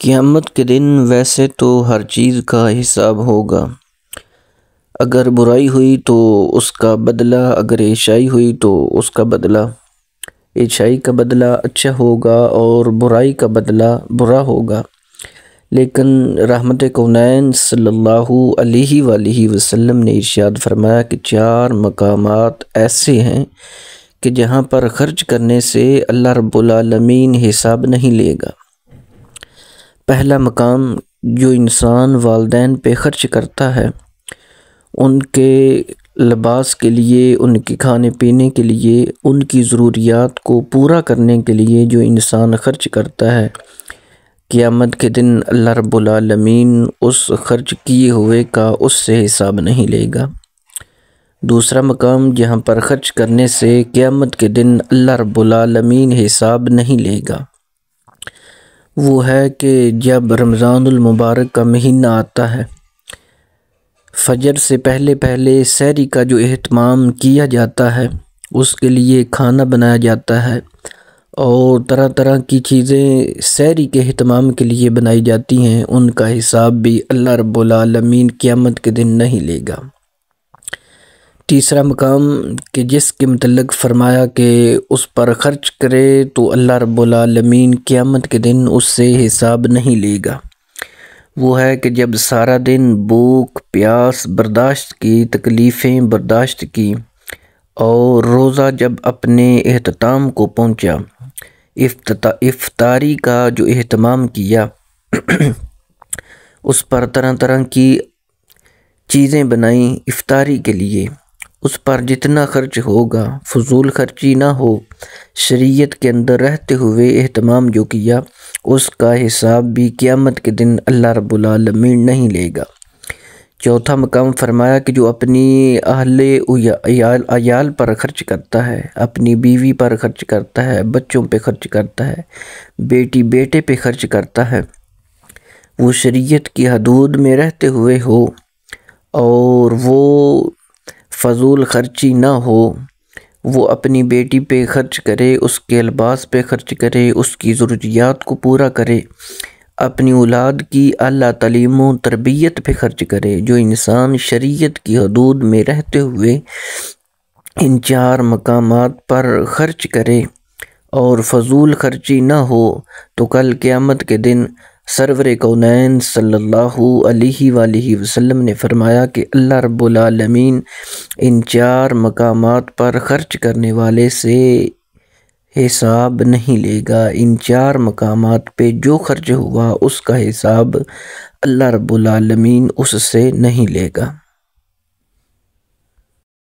قیامت کے دن ویسے تو ہر چیز کا حساب ہوگا۔ اگر برائی ہوئی تو اس کا بدلہ، اگر اچھائی ہوئی تو اس کا بدلہ، اچھائی کا بدلہ اچھا ہوگا اور برائی کا بدلہ برا ہوگا۔ لیکن رحمت کونین صلی اللہ علیہ وآلہ وسلم نے ارشاد فرمایا کہ 4 مقامات ایسے ہیں کہ جہاں پر خرچ کرنے سے اللہ رب العالمین حساب نہیں لے گا۔ پہلا مقام، جو انسان والدین پہ خرچ کرتا ہے، ان کے لباس کے لیے، ان کے کھانے پینے کے لیے، ان کی ضروریات کو پورا کرنے کے لیے جو انسان خرچ کرتا ہے، قیامت کے دن اللہ رب العالمین اس خرچ کیے ہوئے کا اس سے حساب نہیں لے گا۔ دوسرا مقام جہاں پر خرچ کرنے سے قیامت کے دن اللہ رب العالمین حساب نہیں لے گا، وہ ہے کہ جب رمضان المبارک کا مہینہ آتا ہے، فجر سے پہلے سحری کا جو اہتمام کیا جاتا ہے، اس کے لیے کھانا بنایا جاتا ہے اور طرح طرح کی چیزیں سحری کے اہتمام کے لیے بنائی جاتی ہیں، ان کا حساب بھی اللہ رب العالمین قیامت کے دن نہیں لے گا۔ تیسرا مقام کہ جس کے متعلق فرمایا کہ اس پر خرچ کرے تو اللہ رب العالمین قیامت کے دن اس سے حساب نہیں لے گا، وہ ہے کہ جب سارا دن بھوک پیاس برداشت کی، تکلیفیں برداشت کی اور روزہ جب اپنے اختتام کو پہنچا، افطاری کا جو اہتمام کیا، اس پر طرح طرح کی چیزیں بنائیں افطاری کے لیے، اس پر جتنا خرچ ہوگا فضول خرچی نہ ہو، شریعت کے اندر رہتے ہوئے اہتمام جو کیا، اس کا حساب بھی قیامت کے دن اللہ رب العالمین نہیں لے گا۔ چوتھا مقام فرمایا کہ جو اپنی اہل عیال پر خرچ کرتا ہے، اپنی بیوی پر خرچ کرتا ہے، بچوں پہ خرچ کرتا ہے، بیٹی بیٹے پہ خرچ کرتا ہے، وہ شریعت کی حدود میں رہتے ہوئے ہو اور وہ فضول خرچی نہ ہو، وہ اپنی بیٹی پہ خرچ کرے، اس کے لباس پہ خرچ کرے، اس کی ضروریات کو پورا کرے، اپنی اولاد کی اعلیٰ تعلیم و تربیت پہ خرچ کرے۔ جو انسان شریعت کی حدود میں رہتے ہوئے ان 4 مقامات پر خرچ کرے اور فضول خرچی نہ ہو، تو کل قیامت کے دن سرور کونین صلی اللہ علیہ وآلہ وسلم نے فرمایا کہ اللہ رب العالمین ان 4 مقامات پر خرچ کرنے والے سے حساب نہیں لے گا۔ ان 4 مقامات پہ جو خرچ ہوا اس کا حساب اللہ رب العالمین اس سے نہیں لے گا۔